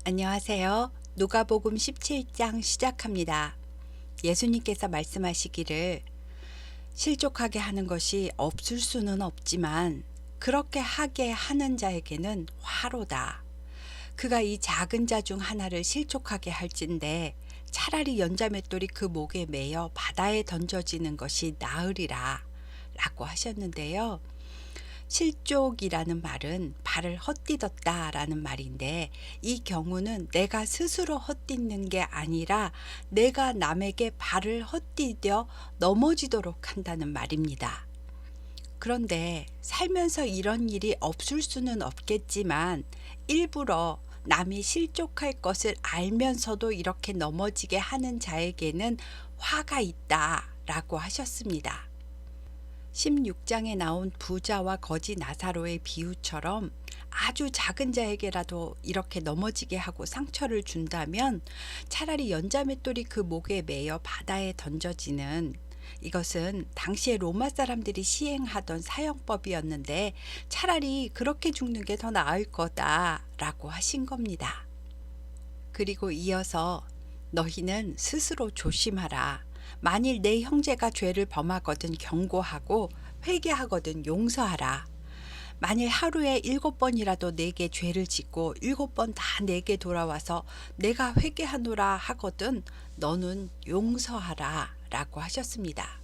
안녕하세요. 누가복음 17장 시작합니다. 예수님께서 말씀하시기를 실족하게 하는 것이 없을 수는 없지만 그렇게 하게 하는 자에게는 화로다. 그가 이 작은 자 중 하나를 실족하게 할진대 차라리 연자맷돌이 그 목에 매여 바다에 던져지는 것이 나으리라 라고 하셨는데요. 실족이라는 말은 발을 헛디뎠다라는 말인데, 이 경우는 내가 스스로 헛디는 게 아니라 내가 남에게 발을 헛디뎌 넘어지도록 한다는 말입니다. 그런데 살면서 이런 일이 없을 수는 없겠지만 일부러 남이 실족할 것을 알면서도 이렇게 넘어지게 하는 자에게는 화가 있다라고 하셨습니다. 16장에 나온 부자와 거지 나사로의 비유처럼 아주 작은 자에게라도 이렇게 넘어지게 하고 상처를 준다면 차라리 연자맷돌이 그 목에 매여 바다에 던져지는, 이것은 당시에 로마 사람들이 시행하던 사형법이었는데 차라리 그렇게 죽는 게 더 나을 거다라고 하신 겁니다. 그리고 이어서 너희는 스스로 조심하라. 만일 내 형제가 죄를 범하거든 경고하고 회개하거든 용서하라. 만일 하루에 7번이라도 내게 죄를 짓고 7번 다 내게 돌아와서 내가 회개하노라 하거든 너는 용서하라 라고 하셨습니다.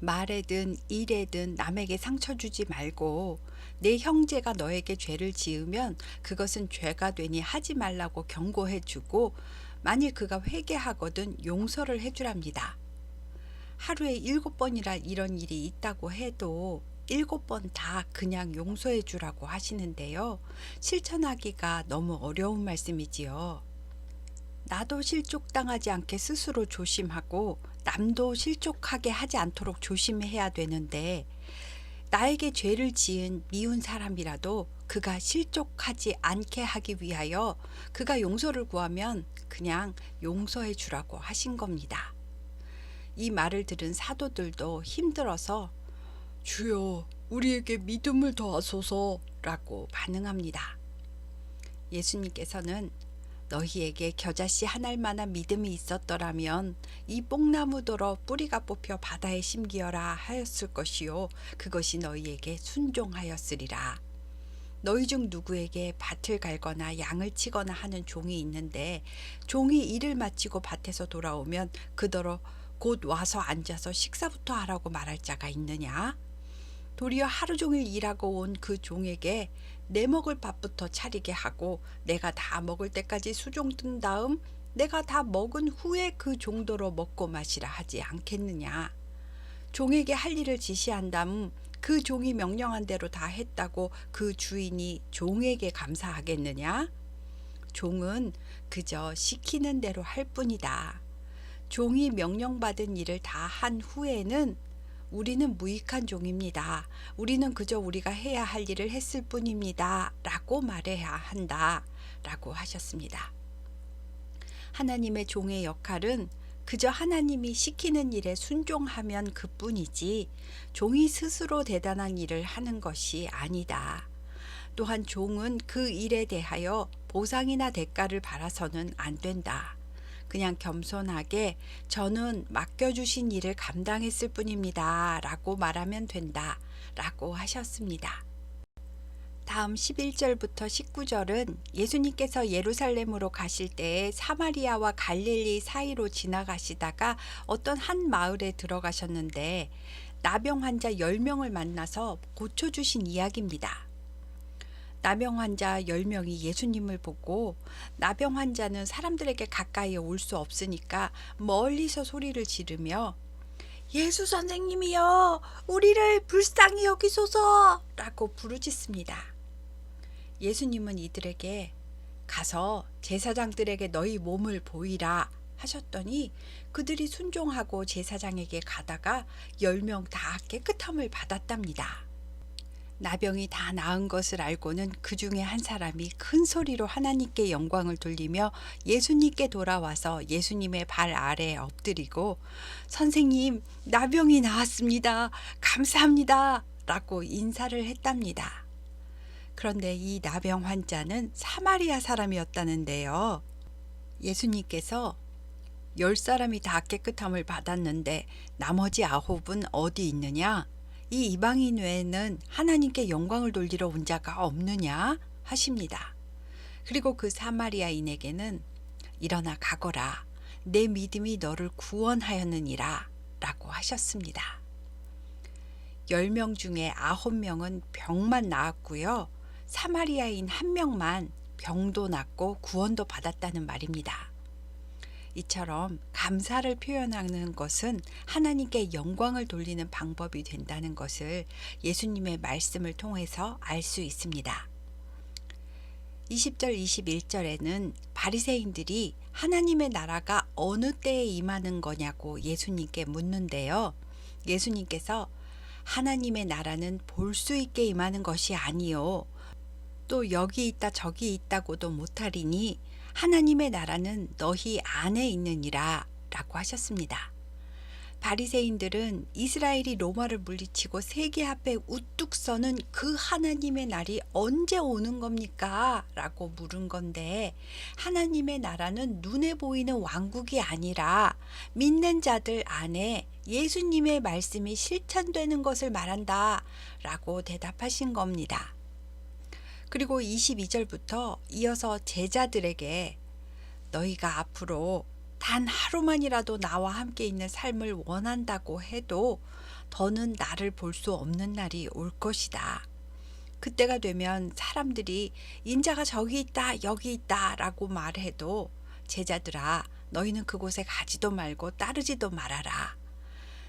말에든 일에든 남에게 상처 주지 말고 내 형제가 너에게 죄를 지으면 그것은 죄가 되니 하지 말라고 경고해 주고, 만일 그가 회개하거든 용서를 해주랍니다. 하루에 7번이라 이런 일이 있다고 해도 7번 다 그냥 용서해 주라고 하시는데요. 실천하기가 너무 어려운 말씀이지요. 나도 실족당하지 않게 스스로 조심하고 남도 실족하게 하지 않도록 조심해야 되는데, 나에게 죄를 지은 미운 사람이라도 그가 실족하지 않게 하기 위하여 그가 용서를 구하면 그냥 용서해 주라고 하신 겁니다. 이 말을 들은 사도들도 힘들어서 주여 우리에게 믿음을 더하소서 라고 반응합니다. 예수님께서는 너희에게 겨자씨 한 알만한 믿음이 있었더라면 이 뽕나무더러 뿌리가 뽑혀 바다에 심기어라 하였을 것이요 그것이 너희에게 순종하였으리라. 너희 중 누구에게 밭을 갈거나 양을 치거나 하는 종이 있는데 종이 일을 마치고 밭에서 돌아오면 그더러 곧 와서 앉아서 식사부터 하라고 말할 자가 있느냐? 도리어 하루 종일 일하고 온 그 종에게 내 먹을 밥부터 차리게 하고 내가 다 먹을 때까지 수종 뜬 다음 내가 다 먹은 후에 그 정도로 먹고 마시라 하지 않겠느냐. 종에게 할 일을 지시한 다음 그 종이 명령한 대로 다 했다고 그 주인이 종에게 감사하겠느냐. 종은 그저 시키는 대로 할 뿐이다. 종이 명령받은 일을 다 한 후에는 우리는 무익한 종입니다. 우리는 그저 우리가 해야 할 일을 했을 뿐입니다. 라고 말해야 한다. 라고 하셨습니다. 하나님의 종의 역할은 그저 하나님이 시키는 일에 순종하면 그뿐이지 종이 스스로 대단한 일을 하는 것이 아니다. 또한 종은 그 일에 대하여 보상이나 대가를 바라서는 안 된다. 그냥 겸손하게 저는 맡겨주신 일을 감당했을 뿐입니다. 라고 말하면 된다. 라고 하셨습니다. 다음 11절부터 19절은 예수님께서 예루살렘으로 가실 때에 사마리아와 갈릴리 사이로 지나가시다가 어떤 한 마을에 들어가셨는데 나병 환자 10명을 만나서 고쳐주신 이야기입니다. 나병 환자 10명이 예수님을 보고, 나병 환자는 사람들에게 가까이 올 수 없으니까 멀리서 소리를 지르며 예수 선생님이여 우리를 불쌍히 여기소서 라고 부르짖습니다. 예수님은 이들에게 가서 제사장들에게 너희 몸을 보이라 하셨더니 그들이 순종하고 제사장에게 가다가 10명 다 깨끗함을 받았답니다. 나병이 다 나은 것을 알고는 그 중에 한 사람이 큰 소리로 하나님께 영광을 돌리며 예수님께 돌아와서 예수님의 발 아래에 엎드리고 선생님, 나병이 나았습니다. 감사합니다. 라고 인사를 했답니다. 그런데 이 나병 환자는 사마리아 사람이었다는데요. 예수님께서 10사람이 다 깨끗함을 받았는데 나머지 9은 어디 있느냐? 이 이방인 외에는 하나님께 영광을 돌리러 온 자가 없느냐? 하십니다. 그리고 그 사마리아인에게는 일어나 가거라. 내 믿음이 너를 구원하였느니라 라고 하셨습니다. 10명 중에 9명은 병만 나았고요. 사마리아인 1명만 병도 낫고 구원도 받았다는 말입니다. 이처럼 감사를 표현하는 것은 하나님께 영광을 돌리는 방법이 된다는 것을 예수님의 말씀을 통해서 알 수 있습니다. 20절 21절에는 바리새인들이 하나님의 나라가 어느 때에 임하는 거냐고 예수님께 묻는데요. 예수님께서 하나님의 나라는 볼 수 있게 임하는 것이 아니요 또 여기 있다 저기 있다고도 못하리니 하나님의 나라는 너희 안에 있느니라 라고 하셨습니다. 바리새인들은 이스라엘이 로마를 물리치고 세계 앞에 우뚝 서는 그 하나님의 날이 언제 오는 겁니까? 라고 물은 건데 하나님의 나라는 눈에 보이는 왕국이 아니라 믿는 자들 안에 예수님의 말씀이 실천되는 것을 말한다 라고 대답하신 겁니다. 그리고 22절부터 이어서 제자들에게 너희가 앞으로 단 하루만이라도 나와 함께 있는 삶을 원한다고 해도 더는 나를 볼 수 없는 날이 올 것이다. 그때가 되면 사람들이 인자가 저기 있다 여기 있다 라고 말해도 제자들아 너희는 그곳에 가지도 말고 따르지도 말아라.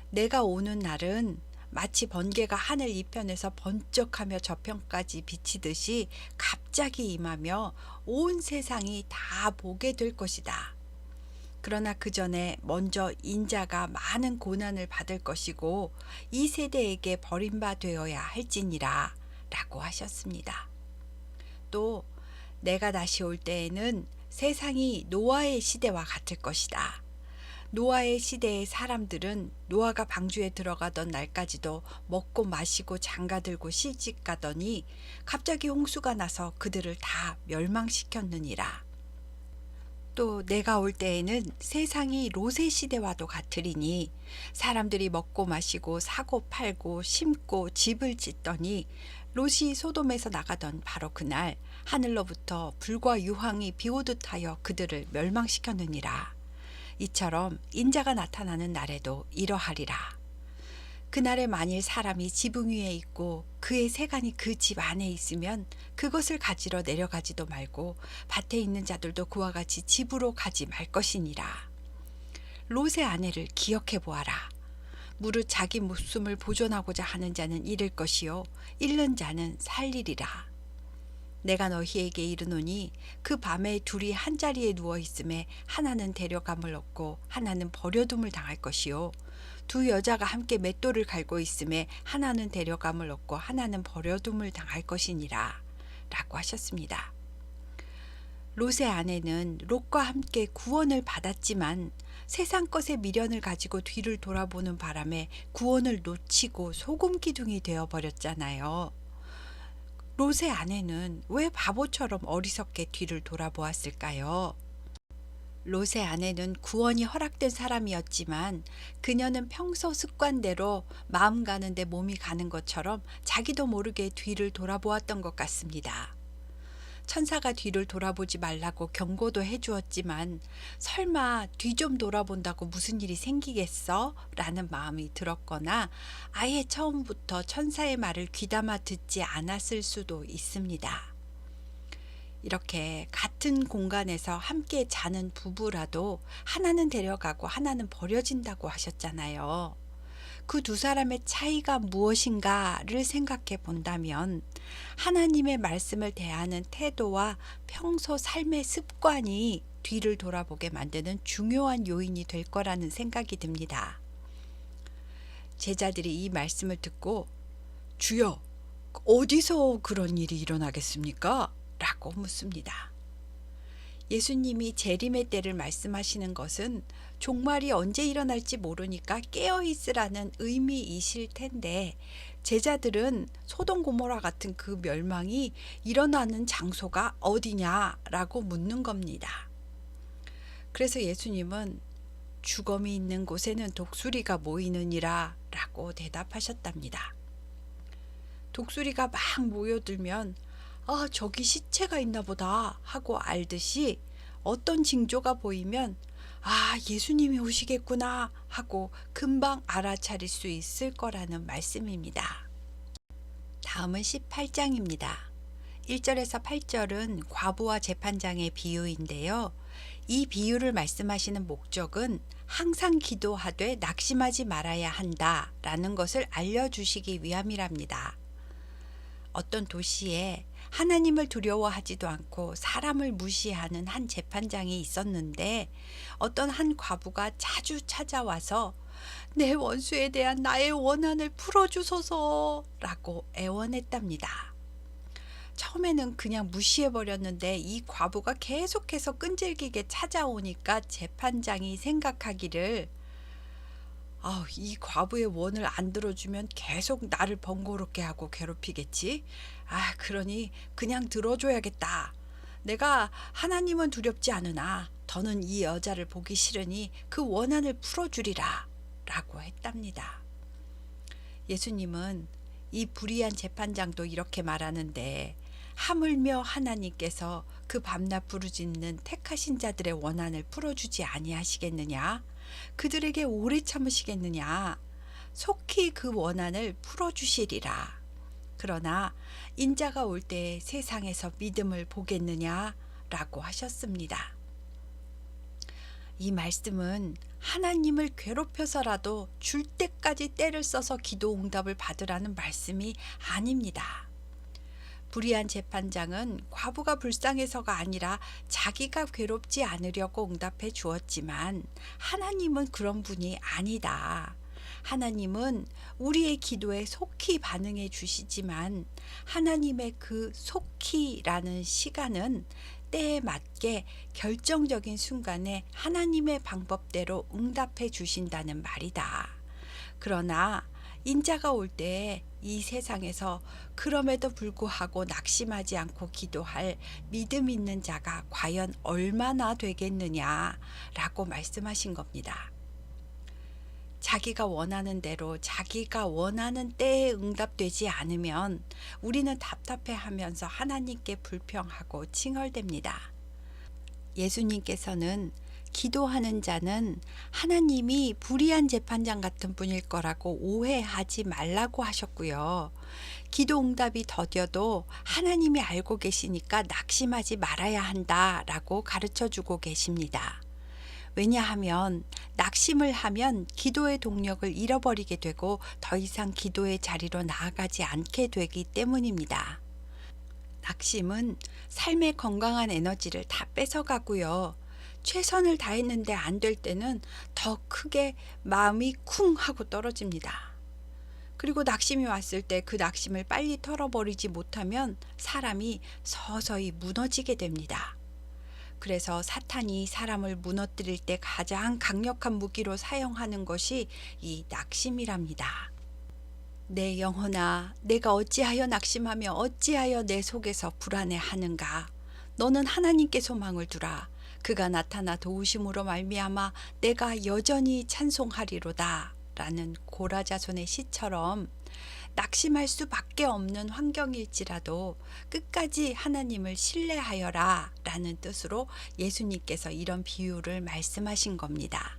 내가 오는 날은 마치 번개가 하늘 이편에서 번쩍하며 저편까지 비치듯이 갑자기 임하며 온 세상이 다 보게 될 것이다. 그러나 그 전에 먼저 인자가 많은 고난을 받을 것이고 이 세대에게 버림받아야 할지니라 라고 하셨습니다. 또 내가 다시 올 때에는 세상이 노아의 시대와 같을 것이다. 노아의 시대의 사람들은 노아가 방주에 들어가던 날까지도 먹고 마시고 장가들고 시집가더니 갑자기 홍수가 나서 그들을 다 멸망시켰느니라. 또 내가 올 때에는 세상이 롯의 시대와도 같으리니 사람들이 먹고 마시고 사고 팔고 심고 집을 짓더니 롯이 소돔에서 나가던 바로 그날 하늘로부터 불과 유황이 비오듯 하여 그들을 멸망시켰느니라. 이처럼 인자가 나타나는 날에도 이러하리라. 그날에 만일 사람이 지붕 위에 있고 그의 세간이 그 집 안에 있으면 그것을 가지러 내려가지도 말고 밭에 있는 자들도 그와 같이 집으로 가지 말 것이니라. 롯의 아내를 기억해 보아라. 무릇 자기 목숨을 보존하고자 하는 자는 잃을 것이요 잃는 자는 살리리라. 내가 너희에게 이르노니 그 밤에 둘이 한 자리에 누워 있음에 하나는 데려감을 얻고 하나는 버려둠을 당할 것이요 두 여자가 함께 맷돌을 갈고 있음에 하나는 데려감을 얻고 하나는 버려둠을 당할 것이니라 라고 하셨습니다. 롯의 아내는 롯과 함께 구원을 받았지만 세상 것의 미련을 가지고 뒤를 돌아보는 바람에 구원을 놓치고 소금 기둥이 되어버렸잖아요. 롯의 아내는 왜 바보처럼 어리석게 뒤를 돌아보았을까요? 롯의 아내는 구원이 허락된 사람이었지만 그녀는 평소 습관대로 마음 가는데 몸이 가는 것처럼 자기도 모르게 뒤를 돌아보았던 것 같습니다. 천사가 뒤를 돌아보지 말라고 경고도 해주었지만 설마 뒤 좀 돌아본다고 무슨 일이 생기겠어? 라는 마음이 들었거나 아예 처음부터 천사의 말을 귀담아 듣지 않았을 수도 있습니다. 이렇게 같은 공간에서 함께 자는 부부라도 하나는 데려가고 하나는 버려진다고 하셨잖아요. 그 두 사람의 차이가 무엇인가를 생각해 본다면 하나님의 말씀을 대하는 태도와 평소 삶의 습관이 뒤를 돌아보게 만드는 중요한 요인이 될 거라는 생각이 듭니다. 제자들이 이 말씀을 듣고 주여, 어디서 그런 일이 일어나겠습니까? 라고 묻습니다. 예수님이 재림의 때를 말씀하시는 것은 종말이 언제 일어날지 모르니까 깨어 있으라는 의미이실 텐데 제자들은 소돔 고모라 같은 그 멸망이 일어나는 장소가 어디냐라고 묻는 겁니다. 그래서 예수님은 죽음이 있는 곳에는 독수리가 모이느니라 라고 대답하셨답니다. 독수리가 막 모여들면 저기 시체가 있나 보다 하고 알듯이 어떤 징조가 보이면 예수님이 오시겠구나 하고 금방 알아차릴 수 있을 거라는 말씀입니다. 다음은 18장입니다. 1절에서 8절은 과부와 재판장의 비유인데요. 이 비유를 말씀하시는 목적은 항상 기도하되 낙심하지 말아야 한다라는 것을 알려주시기 위함이랍니다. 어떤 도시에 하나님을 두려워하지도 않고 사람을 무시하는 한 재판장이 있었는데 어떤 한 과부가 자주 찾아와서 내 원수에 대한 나의 원한을 풀어주소서 라고 애원했답니다. 처음에는 그냥 무시해버렸는데 이 과부가 계속해서 끈질기게 찾아오니까 재판장이 생각하기를 이 과부의 원을 안 들어주면 계속 나를 번거롭게 하고 괴롭히겠지. 그러니 그냥 들어줘야겠다. 내가 하나님은 두렵지 않으나 더는 이 여자를 보기 싫으니 그 원한을 풀어주리라 라고 했답니다. 예수님은 이 불의한 재판장도 이렇게 말하는데 하물며 하나님께서 그 밤낮 부르짖는 택하신 자들의 원한을 풀어주지 아니하시겠느냐? 그들에게 오래 참으시겠느냐? 속히 그 원한을 풀어주시리라. 그러나 인자가 올 때 세상에서 믿음을 보겠느냐? 라고 하셨습니다. 이 말씀은 하나님을 괴롭혀서라도 줄 때까지 때를 써서 기도 응답을 받으라는 말씀이 아닙니다. 불의한 재판장은 과부가 불쌍해서가 아니라 자기가 괴롭지 않으려고 응답해 주었지만 하나님은 그런 분이 아니다. 하나님은 우리의 기도에 속히 반응해 주시지만 하나님의 그 속히라는 시간은 때에 맞게 결정적인 순간에 하나님의 방법대로 응답해 주신다는 말이다. 그러나 인자가 올 때 이 세상에서 그럼에도 불구하고 낙심하지 않고 기도할 믿음 있는 자가 과연 얼마나 되겠느냐라고 말씀하신 겁니다. 자기가 원하는 대로 자기가 원하는 때에 응답되지 않으면 우리는 답답해하면서 하나님께 불평하고 칭얼댑니다. 예수님께서는 기도하는 자는 하나님이 불의한 재판장 같은 분일 거라고 오해하지 말라고 하셨고요. 기도 응답이 더뎌도 하나님이 알고 계시니까 낙심하지 말아야 한다라고 가르쳐주고 계십니다. 왜냐하면 낙심을 하면 기도의 동력을 잃어버리게 되고 더 이상 기도의 자리로 나아가지 않게 되기 때문입니다. 낙심은 삶의 건강한 에너지를 다 뺏어가고요. 최선을 다했는데 안 될 때는 더 크게 마음이 쿵 하고 떨어집니다. 그리고 낙심이 왔을 때 그 낙심을 빨리 털어버리지 못하면 사람이 서서히 무너지게 됩니다. 그래서 사탄이 사람을 무너뜨릴 때 가장 강력한 무기로 사용하는 것이 이 낙심이랍니다. 내 영혼아, 내가 어찌하여 낙심하며 어찌하여 내 속에서 불안해하는가? 너는 하나님께 소망을 두라. 그가 나타나 도우심으로 말미암아 내가 여전히 찬송하리로다. 라는 고라자손의 시처럼 낙심할 수밖에 없는 환경일지라도 끝까지 하나님을 신뢰하여라 라는 뜻으로 예수님께서 이런 비유를 말씀하신 겁니다.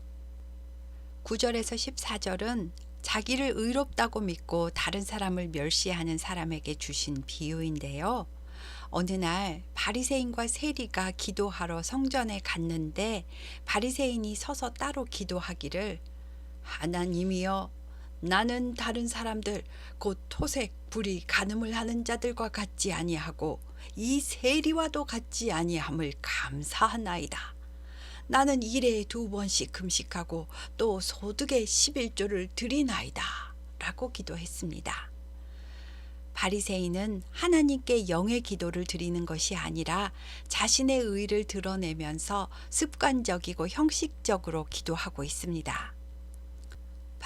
9절에서 14절은 자기를 의롭다고 믿고 다른 사람을 멸시하는 사람에게 주신 비유인데요. 어느 날 바리새인과 세리가 기도하러 성전에 갔는데 바리새인이 서서 따로 기도하기를 하나님이여, 나는 다른 사람들 곧 토색, 불의, 간음을 하는 자들과 같지 아니하고 이 세리와도 같지 아니함을 감사하나이다. 나는 일에 2번씩 금식하고 또 소득의 11조를 드리나이다. 라고 기도했습니다. 바리새인은 하나님께 영의 기도를 드리는 것이 아니라 자신의 의를 드러내면서 습관적이고 형식적으로 기도하고 있습니다.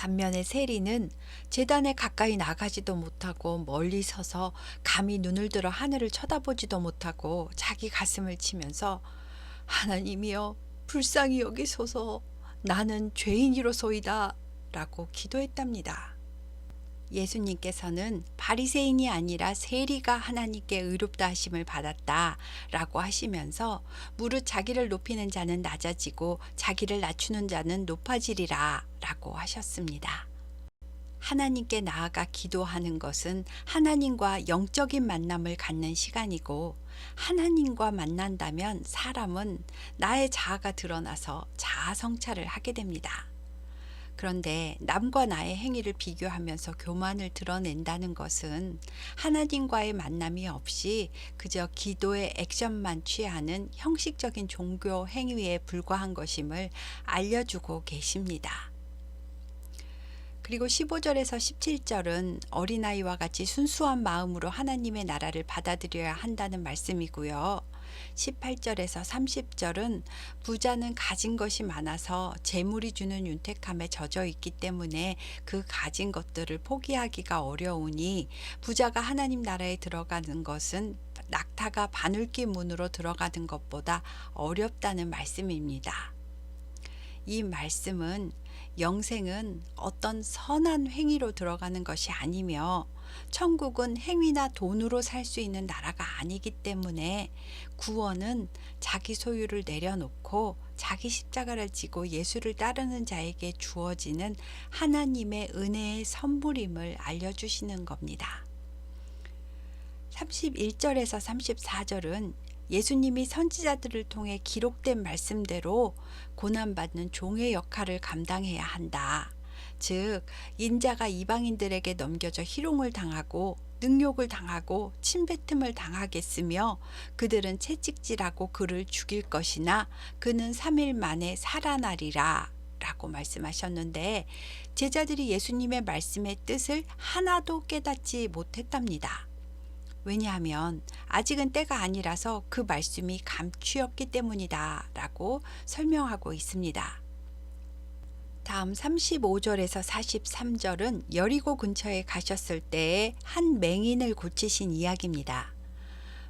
반면에 세리는 제단에 가까이 나가지도 못하고 멀리 서서 감히 눈을 들어 하늘을 쳐다보지도 못하고 자기 가슴을 치면서 하나님이여 불쌍히 여기소서 나는 죄인이로소이다 라고 기도했답니다. 예수님께서는 바리새인이 아니라 세리가 하나님께 의롭다 하심을 받았다 라고 하시면서 무릇 자기를 높이는 자는 낮아지고 자기를 낮추는 자는 높아지리라 라고 하셨습니다. 하나님께 나아가 기도하는 것은 하나님과 영적인 만남을 갖는 시간이고, 하나님과 만난다면 사람은 나의 자아가 드러나서 자아 성찰을 하게 됩니다. 그런데 남과 나의 행위를 비교하면서 교만을 드러낸다는 것은 하나님과의 만남이 없이 그저 기도의 액션만 취하는 형식적인 종교 행위에 불과한 것임을 알려주고 계십니다. 그리고 15절에서 17절은 어린아이와 같이 순수한 마음으로 하나님의 나라를 받아들여야 한다는 말씀이고요. 18절에서 30절은 부자는 가진 것이 많아서 재물이 주는 윤택함에 젖어 있기 때문에 그 가진 것들을 포기하기가 어려우니 부자가 하나님 나라에 들어가는 것은 낙타가 바늘귀 문으로 들어가는 것보다 어렵다는 말씀입니다. 이 말씀은 영생은 어떤 선한 행위로 들어가는 것이 아니며 천국은 행위나 돈으로 살 수 있는 나라가 아니기 때문에 구원은 자기 소유를 내려놓고 자기 십자가를 지고 예수를 따르는 자에게 주어지는 하나님의 은혜의 선물임을 알려주시는 겁니다. 31절에서 34절은 예수님이 선지자들을 통해 기록된 말씀대로 고난받는 종의 역할을 감당해야 한다. 즉, 인자가 이방인들에게 넘겨져 희롱을 당하고 능욕을 당하고 침뱉음을 당하겠으며 그들은 채찍질하고 그를 죽일 것이나 그는 3일 만에 살아나리라 라고 말씀하셨는데, 제자들이 예수님의 말씀의 뜻을 하나도 깨닫지 못했답니다. 왜냐하면 아직은 때가 아니라서 그 말씀이 감추였기 때문이다 라고 설명하고 있습니다. 다음 35절에서 43절은 여리고 근처에 가셨을 때에 한 맹인을 고치신 이야기입니다.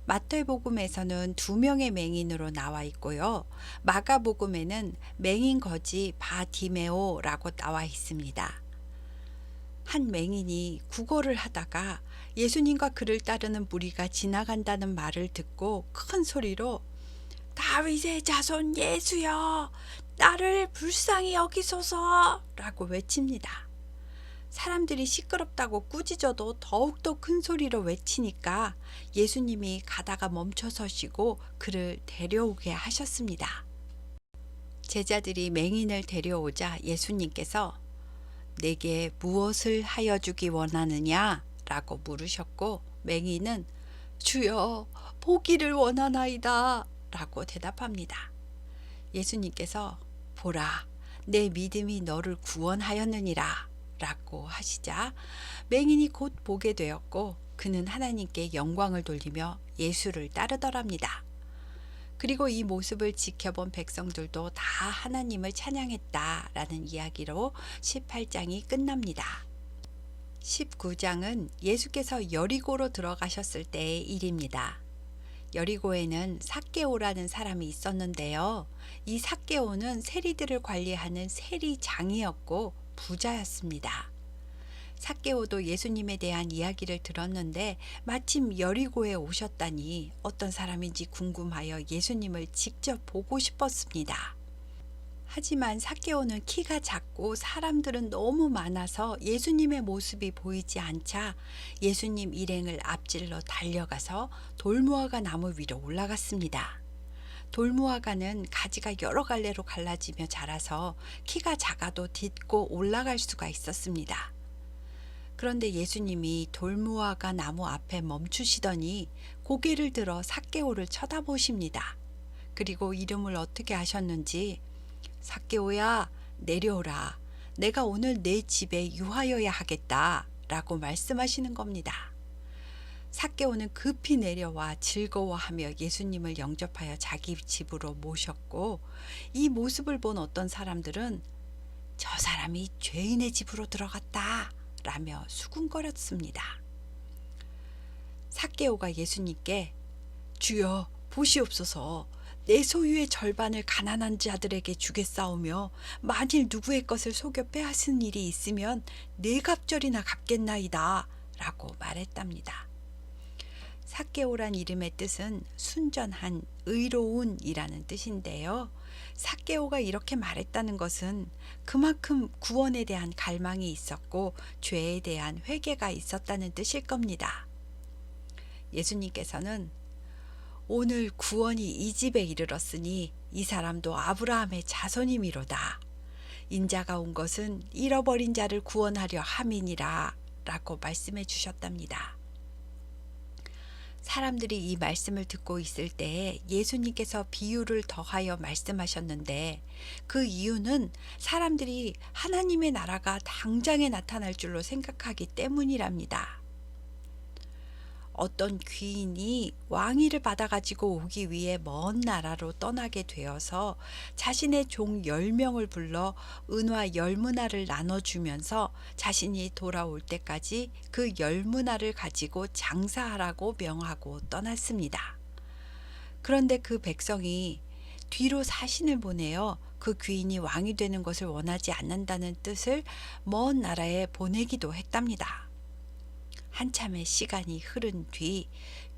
마태복음에서는 2명의 맹인으로 나와 있고요. 마가복음에는 맹인 거지 바디메오라고 나와 있습니다. 한 맹인이 구걸을 하다가 예수님과 그를 따르는 무리가 지나간다는 말을 듣고 큰 소리로 다윗의 자손 예수여 나를 불쌍히 여기소서 라고 외칩니다. 사람들이 시끄럽다고 꾸짖어도 더욱더 큰 소리로 외치니까 예수님이 가다가 멈춰 서시고 그를 데려오게 하셨습니다. 제자들이 맹인을 데려오자 예수님께서 내게 무엇을 하여 주기 원하느냐? 라고 물으셨고 맹인은 주여 보기를 원하나이다 라고 대답합니다. 예수님께서 보라 내 믿음이 너를 구원하였느니라 라고 하시자 맹인이 곧 보게 되었고 그는 하나님께 영광을 돌리며 예수를 따르더랍니다. 그리고 이 모습을 지켜본 백성들도 다 하나님을 찬양했다라는 이야기로 18장이 끝납니다. 19장은 예수께서 여리고로 들어가셨을 때의 일입니다. 여리고에는 삭개오라는 사람이 있었는데요. 이 삭개오는 세리들을 관리하는 세리장이었고 부자였습니다. 삭개오도 예수님에 대한 이야기를 들었는데 마침 여리고에 오셨다니 어떤 사람인지 궁금하여 예수님을 직접 보고 싶었습니다. 하지만 삭개오는 키가 작고 사람들은 너무 많아서 예수님의 모습이 보이지 않자 예수님 일행을 앞질러 달려가서 돌무화과 나무 위로 올라갔습니다. 돌무화과는 가지가 여러 갈래로 갈라지며 자라서 키가 작아도 딛고 올라갈 수가 있었습니다. 그런데 예수님이 돌무화과 나무 앞에 멈추시더니 고개를 들어 삭개오를 쳐다보십니다. 그리고 이름을 어떻게 하셨는지 삭개오야 내려오라. 내가 오늘 내 집에 유하여야 하겠다 라고 말씀하시는 겁니다. 삭개오는 급히 내려와 즐거워하며 예수님을 영접하여 자기 집으로 모셨고 이 모습을 본 어떤 사람들은 저 사람이 죄인의 집으로 들어갔다 라며 수군거렸습니다. 삭개오가 예수님께 주여 보시옵소서, 내 소유의 절반을 가난한 자들에게 주겠사오며 만일 누구의 것을 속여 빼앗은 일이 있으면 네 갑절이나 갚겠나이다 라고 말했답니다. 삭개오란 이름의 뜻은 순전한, 의로운이라는 뜻인데요. 삭개오가 이렇게 말했다는 것은 그만큼 구원에 대한 갈망이 있었고 죄에 대한 회개가 있었다는 뜻일 겁니다. 예수님께서는 오늘 구원이 이 집에 이르렀으니 이 사람도 아브라함의 자손이미로다. 인자가 온 것은 잃어버린 자를 구원하려 함이니라 라고 말씀해 주셨답니다. 사람들이 이 말씀을 듣고 있을 때 예수님께서 비유를 더하여 말씀하셨는데 그 이유는 사람들이 하나님의 나라가 당장에 나타날 줄로 생각하기 때문이랍니다. 어떤 귀인이 왕위를 받아가지고 오기 위해 먼 나라로 떠나게 되어서 자신의 종 10명을 불러 은화 10문화를 나눠주면서 자신이 돌아올 때까지 그 10문화를 가지고 장사하라고 명하고 떠났습니다. 그런데 그 백성이 뒤로 사신을 보내어 그 귀인이 왕이 되는 것을 원하지 않는다는 뜻을 먼 나라에 보내기도 했답니다. 한참의 시간이 흐른 뒤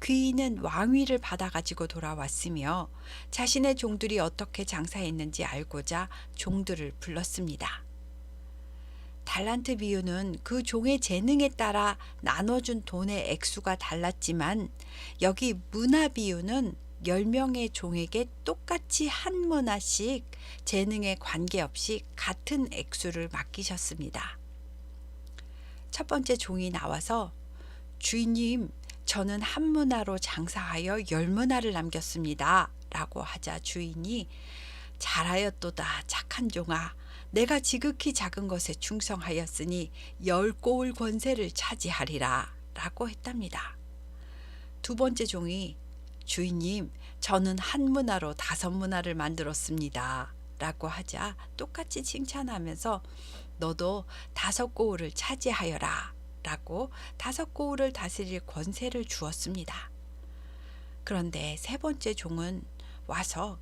귀인은 왕위를 받아가지고 돌아왔으며 자신의 종들이 어떻게 장사했는지 알고자 종들을 불렀습니다. 달란트 비유는 그 종의 재능에 따라 나눠준 돈의 액수가 달랐지만 여기 문화 비유는 10명의 종에게 똑같이 한 문화씩 재능에 관계없이 같은 액수를 맡기셨습니다. 첫 번째 종이 나와서 주인님, 저는 한 문화로 장사하여 10문화를 남겼습니다 라고 하자 주인이 잘하였도다 착한 종아, 내가 지극히 작은 것에 충성하였으니 10고을 권세를 차지하리라 라고 했답니다. 두 번째 종이 주인님, 저는 한 문화로 5문화를 만들었습니다 라고 하자 똑같이 칭찬하면서 너도 5고을을 차지하여라 라고 5고을을 다스릴 권세를 주었습니다. 그런데 세 번째 종은 와서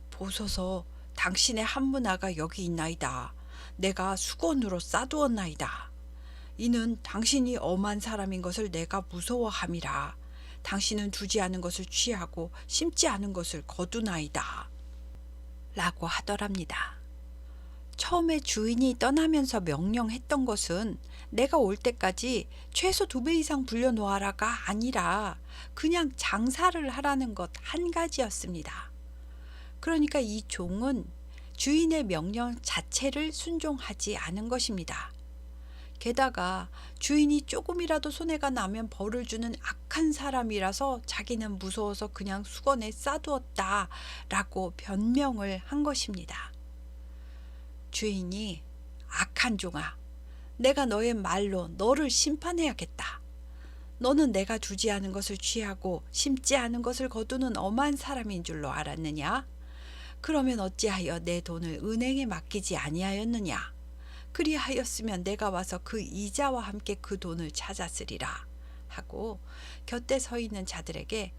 보소서, 당신의 한 문화가 여기 있나이다. 내가 수건으로 싸두었나이다. 이는 당신이 엄한 사람인 것을 내가 무서워함이라. 당신은 두지 않은 것을 취하고 심지 않은 것을 거두나이다 라고 하더랍니다. 처음에 주인이 떠나면서 명령했던 것은 내가 올 때까지 최소 2배 이상 불려놓아라가 아니라 그냥 장사를 하라는 것 한 가지였습니다. 그러니까 이 종은 주인의 명령 자체를 순종하지 않은 것입니다. 게다가 주인이 조금이라도 손해가 나면 벌을 주는 악한 사람이라서 자기는 무서워서 그냥 수건에 싸두었다 라고 변명을 한 것입니다. 주인이 악한 종아, 내가 너의 말로 너를 심판해야겠다. 너는 내가 두지 않은 것을 취하고 심지 않은 것을 거두는 엄한 사람인 줄로 알았느냐? 그러면 어찌하여 내 돈을 은행에 맡기지 아니하였느냐? 그리하였으면 내가 와서 그 이자와 함께 그 돈을 찾았으리라 하고 곁에 서 있는 자들에게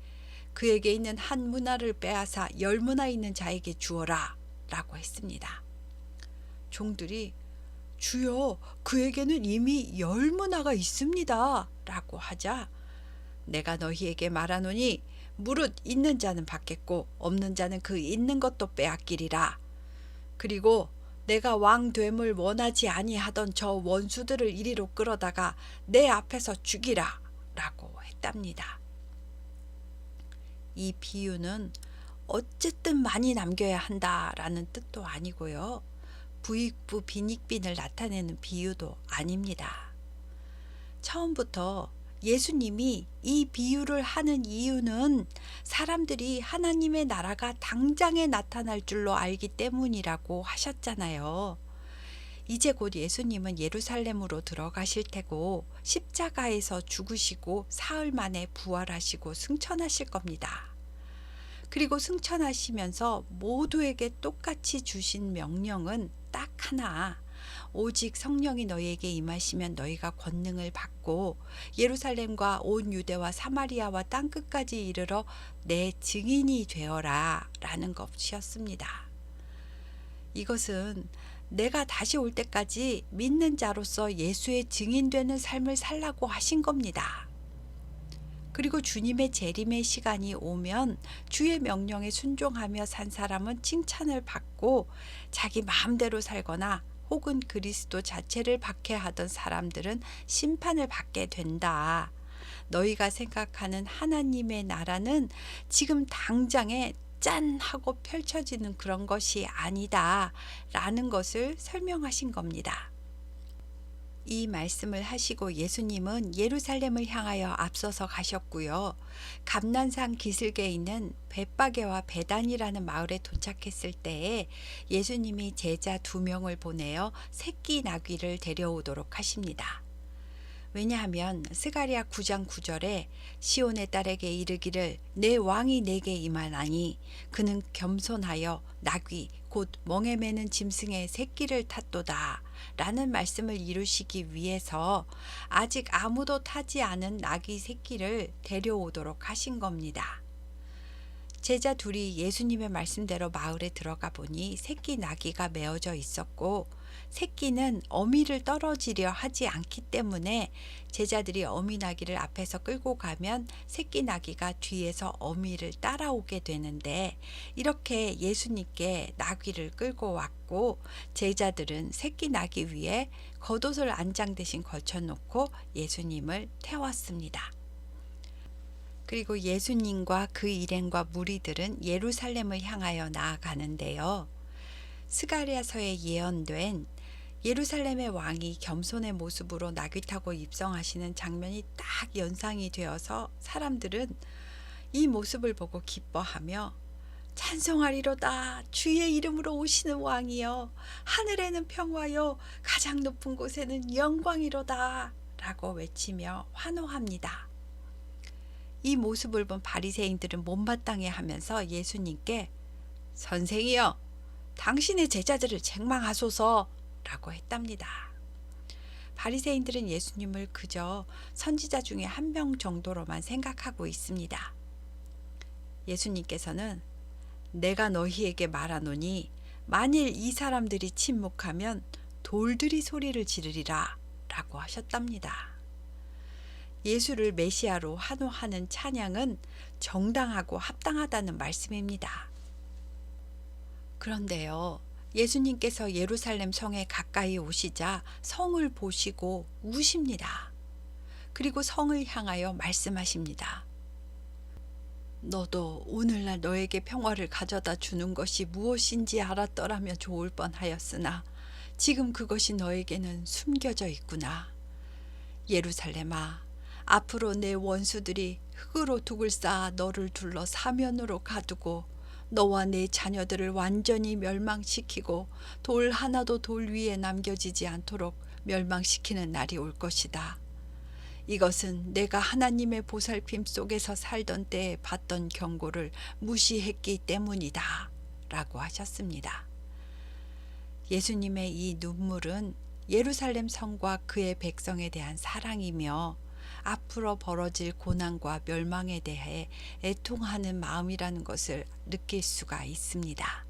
그에게 있는 한 문화를 빼앗아 10문화 있는 자에게 주어라 라고 했습니다. 종들이 주여, 그에게는 이미 10문화가 있습니다 라고 하자 내가 너희에게 말하노니 무릇 있는 자는 받겠고 없는 자는 그 있는 것도 빼앗기리라. 그리고 내가 왕됨을 원하지 아니하던 저 원수들을 이리로 끌어다가 내 앞에서 죽이라 라고 했답니다. 이 비유는 어쨌든 많이 남겨야 한다라는 뜻도 아니고요. 부익부 빈익빈을 나타내는 비유도 아닙니다. 처음부터 예수님이 이 비유를 하는 이유는 사람들이 하나님의 나라가 당장에 나타날 줄로 알기 때문이라고 하셨잖아요. 이제 곧 예수님은 예루살렘으로 들어가실 테고 십자가에서 죽으시고 사흘 만에 부활하시고 승천하실 겁니다. 그리고 승천하시면서 모두에게 똑같이 주신 명령은 딱 하나, 오직 성령이 너희에게 임하시면 너희가 권능을 받고 예루살렘과 온 유대와 사마리아와 땅끝까지 이르러 내 증인이 되어라 라는 것이었습니다. 이것은 내가 다시 올 때까지 믿는 자로서 예수의 증인되는 삶을 살라고 하신 겁니다. 그리고 주님의 재림의 시간이 오면 주의 명령에 순종하며 산 사람은 칭찬을 받고 자기 마음대로 살거나 혹은 그리스도 자체를 박해하던 사람들은 심판을 받게 된다. 너희가 생각하는 하나님의 나라는 지금 당장에 짠 하고 펼쳐지는 그런 것이 아니다 라는 것을 설명하신 겁니다. 이 말씀을 하시고 예수님은 예루살렘을 향하여 앞서서 가셨고요. 감난산 기슭에 있는 벳바게와 베단이라는 마을에 도착했을 때에 예수님이 제자 2명을 보내어 새끼 나귀를 데려오도록 하십니다. 왜냐하면 스가랴 9장 9절에 시온의 딸에게 이르기를 내 왕이 내게 임하나니 그는 겸손하여 나귀 곧 멍에 매는 짐승의 새끼를 탔도다 라는 말씀을 이루시기 위해서 아직 아무도 타지 않은 나귀 새끼를 데려오도록 하신 겁니다. 제자 둘이 예수님의 말씀대로 마을에 들어가 보니 새끼 나귀가 메어져 있었고 새끼는 어미를 떨어지려 하지 않기 때문에 제자들이 어미 나귀를 앞에서 끌고 가면 새끼 나귀가 뒤에서 어미를 따라오게 되는데 이렇게 예수님께 나귀를 끌고 왔고 제자들은 새끼 나귀 위에 겉옷을 안장 대신 걸쳐놓고 예수님을 태웠습니다. 그리고 예수님과 그 일행과 무리들은 예루살렘을 향하여 나아가는데요. 스가랴서에 예언된 예루살렘의 왕이 겸손의 모습으로 나귀 타고 입성하시는 장면이 딱 연상이 되어서 사람들은 이 모습을 보고 기뻐하며 찬송하리로다 주의 이름으로 오시는 왕이여 하늘에는 평화여 가장 높은 곳에는 영광이로다 라고 외치며 환호합니다. 이 모습을 본 바리새인들은 못마땅해 하면서 예수님께 선생이여 당신의 제자들을 책망하소서 라고 했답니다. 바리새인들은 예수님을 그저 선지자 중에 한 명 정도로만 생각하고 있습니다. 예수님께서는 내가 너희에게 말하노니 만일 이 사람들이 침묵하면 돌들이 소리를 지르리라 라고 하셨답니다. 예수를 메시아로 환호하는 찬양은 정당하고 합당하다는 말씀입니다. 그런데요, 예수님께서 예루살렘 성에 가까이 오시자 성을 보시고 우십니다. 그리고 성을 향하여 말씀하십니다. 너도 오늘날 너에게 평화를 가져다 주는 것이 무엇인지 알았더라면 좋을 뻔하였으나 지금 그것이 너에게는 숨겨져 있구나. 예루살렘아, 앞으로 내 원수들이 흙으로 둑을 쌓아 너를 둘러 사면으로 가두고 너와 내 자녀들을 완전히 멸망시키고 돌 하나도 돌 위에 남겨지지 않도록 멸망시키는 날이 올 것이다. 이것은 내가 하나님의 보살핌 속에서 살던 때에 받던 경고를 무시했기 때문이다 라고 하셨습니다. 예수님의 이 눈물은 예루살렘 성과 그의 백성에 대한 사랑이며 앞으로 벌어질 고난과 멸망에 대해 애통하는 마음이라는 것을 느낄 수가 있습니다.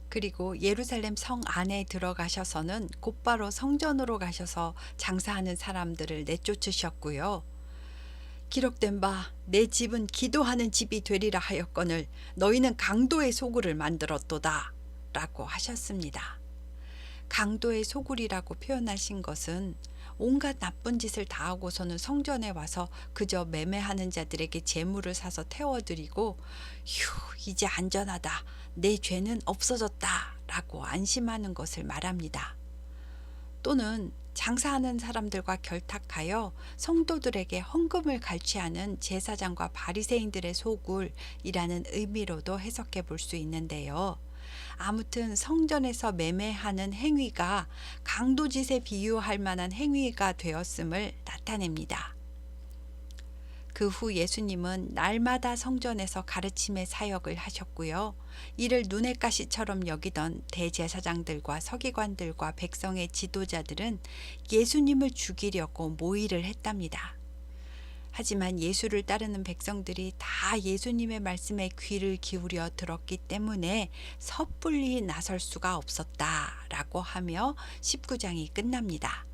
그리고 예루살렘 성 안에 들어가셔서는 곧바로 성전으로 가셔서 장사하는 사람들을 내쫓으셨고요. 기록된 바 내 집은 기도하는 집이 되리라 하였거늘 너희는 강도의 소굴을 만들었도다 라고 하셨습니다. 강도의 소굴이라고 표현하신 것은 온갖 나쁜 짓을 다하고서는 성전에 와서 그저 매매하는 자들에게 재물을 사서 태워드리고 휴 이제 안전하다 내 죄는 없어졌다 라고 안심하는 것을 말합니다. 또는 장사하는 사람들과 결탁하여 성도들에게 헌금을 갈취하는 제사장과 바리새인들의 소굴이라는 의미로도 해석해 볼 수 있는데요. 아무튼 성전에서 매매하는 행위가 강도짓에 비유할 만한 행위가 되었음을 나타냅니다. 그 후 예수님은 날마다 성전에서 가르침의 사역을 하셨고요. 이를 눈의 가시처럼 여기던 대제사장들과 서기관들과 백성의 지도자들은 예수님을 죽이려고 모의를 했답니다. 하지만 예수를 따르는 백성들이 다 예수님의 말씀에 귀를 기울여 들었기 때문에 섣불리 나설 수가 없었다라고 하며 19장이 끝납니다.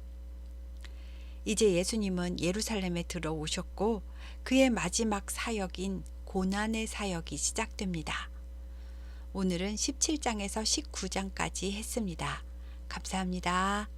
이제 예수님은 예루살렘에 들어오셨고 그의 마지막 사역인 고난의 사역이 시작됩니다. 오늘은 17장에서 19장까지 했습니다. 감사합니다.